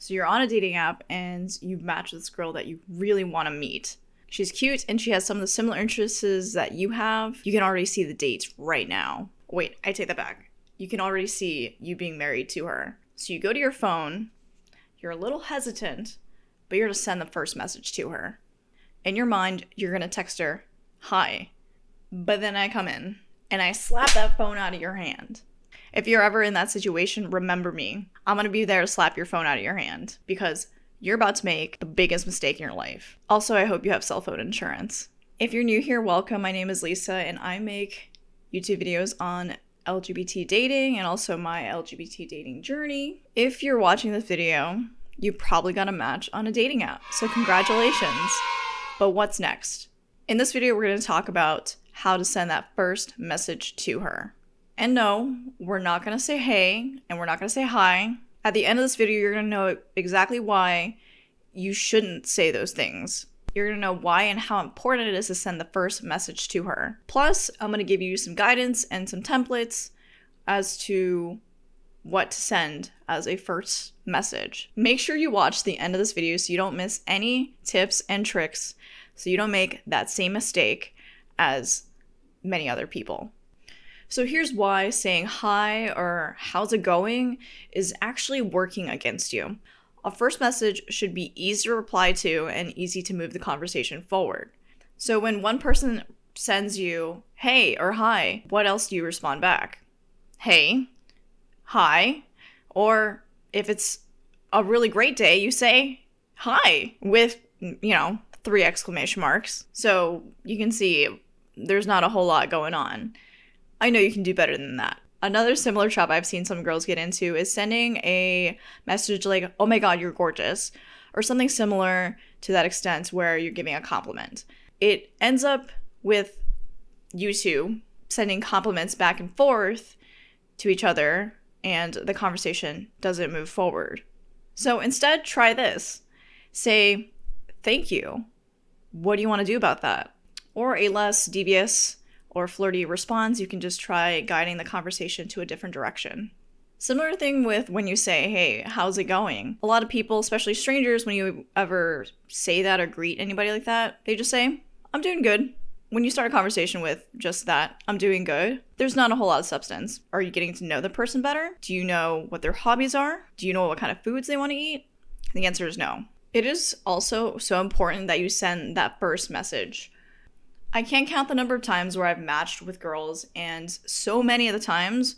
So you're on a dating app and you've matched with this girl that you really want to meet. She's cute and she has some of the similar interests that you have. You can already see the date right now. Wait, I take that back. You can already see you being married to her. So you go to your phone, you're a little hesitant, but you're going to send the first message to her. In your mind, you're going to text her, hi. But then I come in and I slap that phone out of your hand. If you're ever in that situation, remember me. I'm going to be there to slap your phone out of your hand because you're about to make the biggest mistake in your life. Also, I hope you have cell phone insurance. If you're new here, welcome. My name is Lisa and I make YouTube videos on LGBT dating and also my LGBT dating journey. If you're watching this video, you probably got a match on a dating app. So congratulations. But what's next? In this video, we're going to talk about how to send that first message to her. And no, we're not going to say hey, and we're not going to say hi. At the end of this video, you're going to know exactly why you shouldn't say those things. You're going to know why and how important it is to send the first message to her. Plus, I'm going to give you some guidance and some templates as to what to send as a first message. Make sure you watch the end of this video so you don't miss any tips and tricks, so you don't make that same mistake as many other people. So here's why saying hi or how's it going is actually working against you. A first message should be easy to reply to and easy to move the conversation forward. So when one person sends you hey or hi, what else do you respond back? Hey, hi, or if it's a really great day, you say hi with, 3 exclamation marks. So you can see there's not a whole lot going on. I know you can do better than that. Another similar trap I've seen some girls get into is sending a message like, oh my god, you're gorgeous, or something similar to that extent where you're giving a compliment. It ends up with you two sending compliments back and forth to each other, and the conversation doesn't move forward. So instead, try this. Say, thank you. What do you want to do about that? Or a less devious or flirty response, you can just try guiding the conversation to a different direction. Similar thing with when you say, hey, how's it going? A lot of people, especially strangers, when you ever say that or greet anybody like that, they just say, I'm doing good. When you start a conversation with just that, I'm doing good, there's not a whole lot of substance. Are you getting to know the person better? Do you know what their hobbies are? Do you know what kind of foods they want to eat? The answer is no. It is also so important that you send that first message. I can't count the number of times where I've matched with girls, and so many of the times,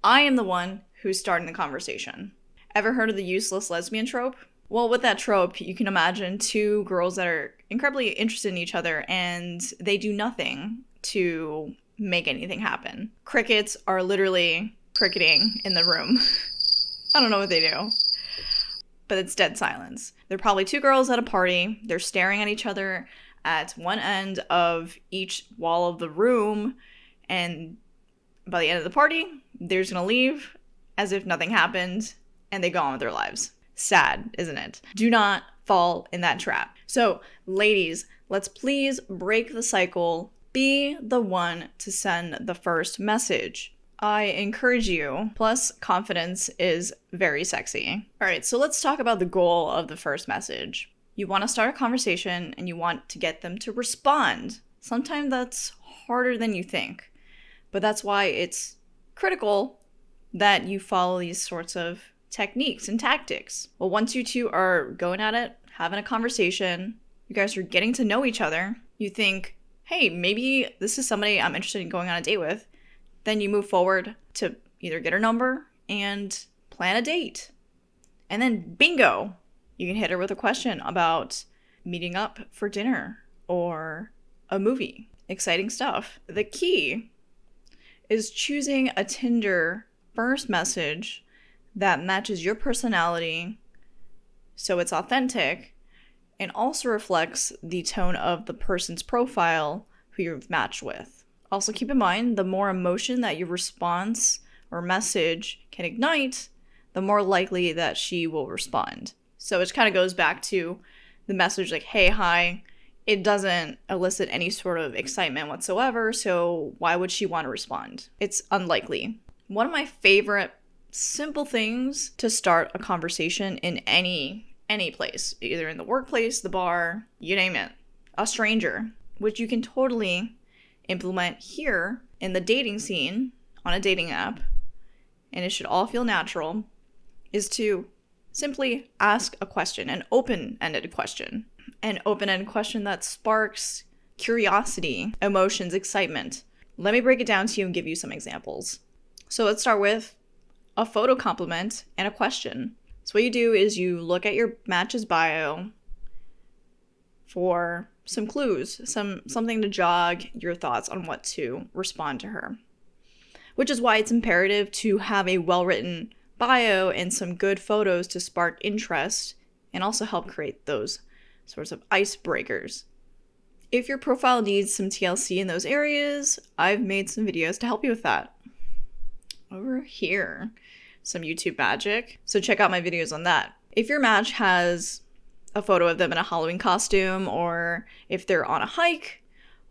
I am the one who's starting the conversation. Ever heard of the useless lesbian trope? Well, with that trope, you can imagine two girls that are incredibly interested in each other, and they do nothing to make anything happen. Crickets are literally cricketing in the room. I don't know what they do, but it's dead silence. They're probably two girls at a party. They're staring at each other at one end of each wall of the room, and by the end of the party, they're just gonna leave as if nothing happened, and they go on with their lives. Sad, isn't it? Do not fall in that trap. So, ladies, let's please break the cycle. Be the one to send the first message. I encourage you. Plus, confidence is very sexy. All right, so let's talk about the goal of the first message. You want to start a conversation and you want to get them to respond. Sometimes that's harder than you think, but that's why it's critical that you follow these sorts of techniques and tactics. Well, once you two are going at it, having a conversation, you guys are getting to know each other, you think, hey, maybe this is somebody I'm interested in going on a date with. Then you move forward to either get her number and plan a date. And then bingo, you can hit her with a question about meeting up for dinner or a movie. Exciting stuff. The key is choosing a Tinder first message that matches your personality so it's authentic and also reflects the tone of the person's profile who you've matched with. Also keep in mind, the more emotion that your response or message can ignite, the more likely that she will respond. So it kind of goes back to the message like, hey, hi. It doesn't elicit any sort of excitement whatsoever, so why would she want to respond? It's unlikely. One of my favorite simple things to start a conversation in any place, either in the workplace, the bar, you name it. A stranger, which you can totally implement here in the dating scene on a dating app, and it should all feel natural, is to simply ask a question, an open-ended question that sparks curiosity, emotions, excitement. Let me break it down to you and give you some examples. So let's start with a photo compliment and a question. So what you do is you look at your match's bio for some clues, something to jog your thoughts on what to respond to her. Which is why it's imperative to have a well-written bio and some good photos to spark interest and also help create those sorts of icebreakers. If your profile needs some TLC in those areas, I've made some videos to help you with that. Over here, some YouTube magic. So check out my videos on that. If your match has a photo of them in a Halloween costume, or if they're on a hike,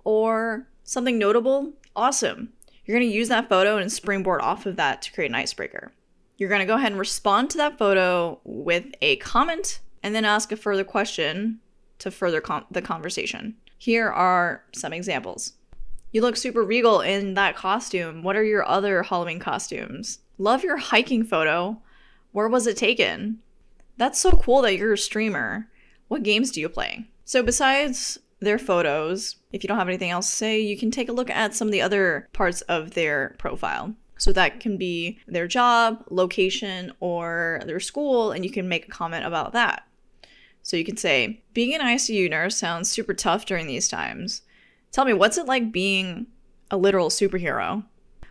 or something notable, awesome. You're going to use that photo and springboard off of that to create an icebreaker. You're going to go ahead and respond to that photo with a comment, and then ask a further question to further the conversation. Here are some examples. You look super regal in that costume. What are your other Halloween costumes? Love your hiking photo. Where was it taken? That's so cool that you're a streamer. What games do you play? So besides their photos, if you don't have anything else to say, you can take a look at some of the other parts of their profile. So that can be their job, location, or their school, and you can make a comment about that. So you can say, being an ICU nurse sounds super tough during these times. Tell me, what's it like being a literal superhero?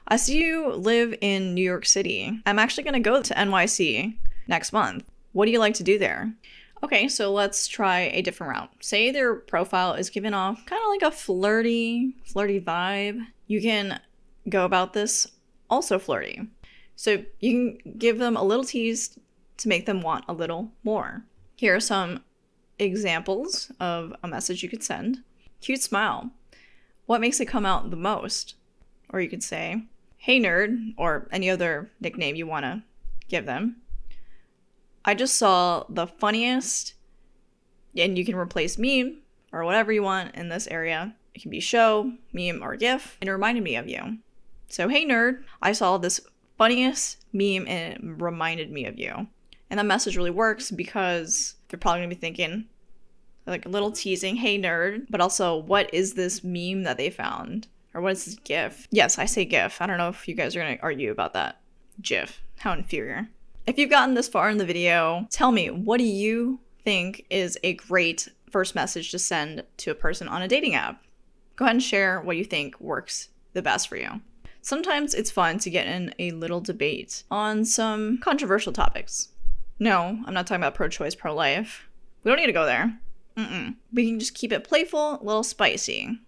I see you live in New York City. I'm actually going to go to NYC next month. What do you like to do there? Okay, so let's try a different route. Say their profile is giving off kind of like a flirty vibe. You can go about this also flirty. So you can give them a little tease to make them want a little more. Here are some examples of a message you could send. Cute smile. What makes it come out the most? Or you could say, hey nerd, or any other nickname you want to give them. I just saw the funniest, and you can replace meme or whatever you want in this area. It can be show, meme, or GIF, and it reminded me of you. So, hey nerd, I saw this funniest meme and it reminded me of you. And that message really works because they're probably gonna be thinking, like a little teasing, hey nerd, but also what is this meme that they found? Or what is this GIF? Yes, I say GIF. I don't know if you guys are gonna argue about that. GIF, how inferior. If you've gotten this far in the video, tell me, what do you think is a great first message to send to a person on a dating app? Go ahead and share what you think works the best for you. Sometimes it's fun to get in a little debate on some controversial topics. No, I'm not talking about pro-choice, pro-life. We don't need to go there. We can just keep it playful, a little spicy.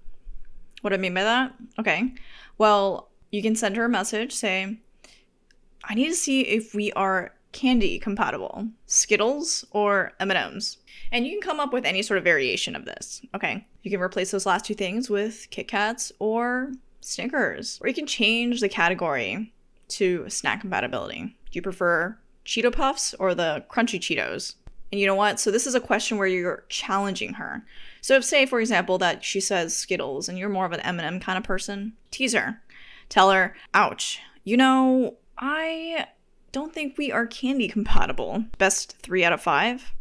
What do I mean by that? Okay. Well, you can send her a message, say, I need to see if we are candy compatible, Skittles or M&Ms. And you can come up with any sort of variation of this, okay? You can replace those last two things with Kit Kats or Snickers. Or you can change the category to snack compatibility. Do you prefer Cheeto Puffs or the crunchy Cheetos? And you know what? So this is a question where you're challenging her. So if, say, for example, that she says Skittles and you're more of an M&M kind of person, tease her. Tell her, ouch, you know, I don't think we are candy compatible. Best 3 out of 5.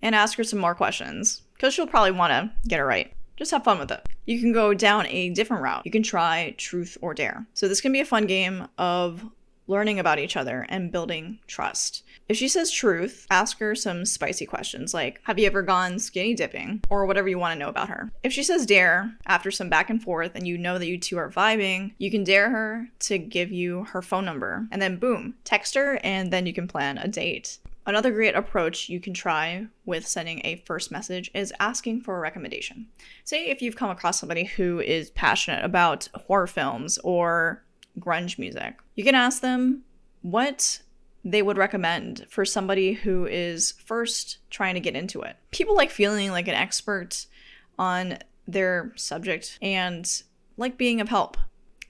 And ask her some more questions, because she'll probably want to get it right. Just have fun with it. You can go down a different route. You can try truth or dare. So this can be a fun game of learning about each other and building trust. If she says truth, ask her some spicy questions like, have you ever gone skinny dipping? Or whatever you want to know about her. If she says dare, after some back and forth and you know that you two are vibing, you can dare her to give you her phone number. And then boom, text her, and then you can plan a date. Another great approach you can try with sending a first message is asking for a recommendation. Say if you've come across somebody who is passionate about horror films or grunge music, you can ask them what they would recommend for somebody who is first trying to get into it. People like feeling like an expert on their subject and like being of help.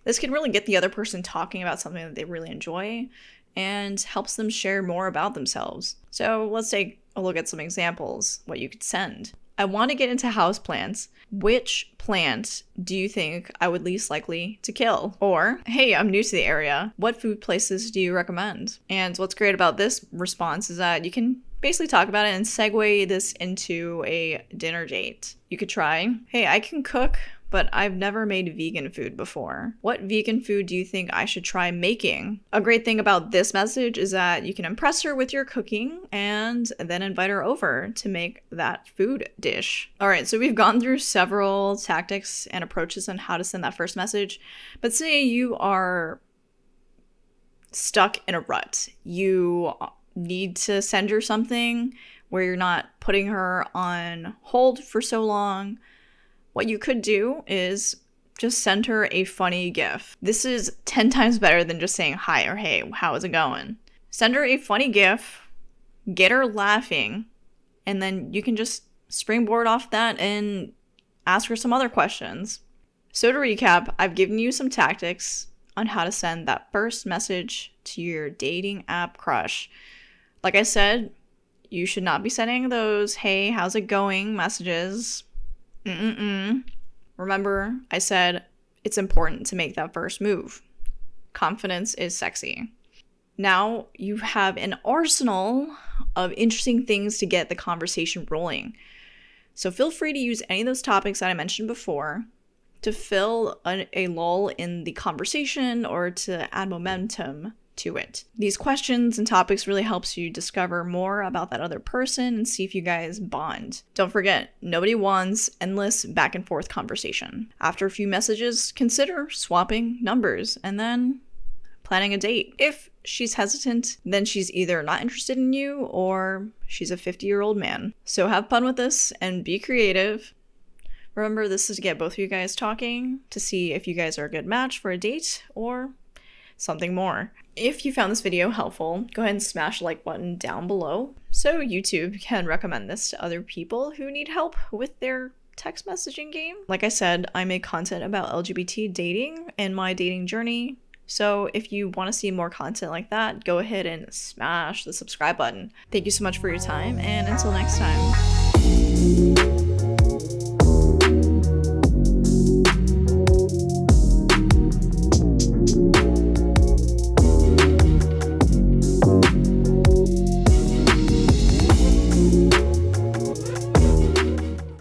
This can really get the other person talking about something that they really enjoy and helps them share more about themselves. So let's take a look at some examples, what you could send. I want to get into houseplants. Which plant do you think I would least likely to kill? Or, hey, I'm new to the area. What food places do you recommend? And what's great about this response is that you can basically talk about it and segue this into a dinner date. You could try, hey, I can cook, but I've never made vegan food before. What vegan food do you think I should try making? A great thing about this message is that you can impress her with your cooking and then invite her over to make that food dish. All right, so we've gone through several tactics and approaches on how to send that first message, but say you are stuck in a rut. You need to send her something where you're not putting her on hold for so long. What you could do is just send her a funny GIF. This is 10 times better than just saying hi or hey, how is it going? Send her a funny GIF, get her laughing, and then you can just springboard off that and ask her some other questions. So to recap, I've given you some tactics on how to send that first message to your dating app crush. Like I said, you should not be sending those, hey, how's it going messages. Remember, I said it's important to make that first move. Confidence is sexy. Now you have an arsenal of interesting things to get the conversation rolling. So feel free to use any of those topics that I mentioned before to fill a lull in the conversation or to add momentum to it. These questions and topics really helps you discover more about that other person and see if you guys bond. Don't forget, nobody wants endless back and forth conversation. After a few messages, consider swapping numbers and then planning a date. If she's hesitant, then she's either not interested in you or she's a 50-year-old man. So have fun with this and be creative. Remember, this is to get both of you guys talking to see if you guys are a good match for a date or something more. If you found this video helpful, go ahead and smash the like button down below so YouTube can recommend this to other people who need help with their text messaging game. Like I said, I make content about LGBT dating and my dating journey. So if you want to see more content like that, go ahead and smash the subscribe button. Thank you so much for your time, and until next time.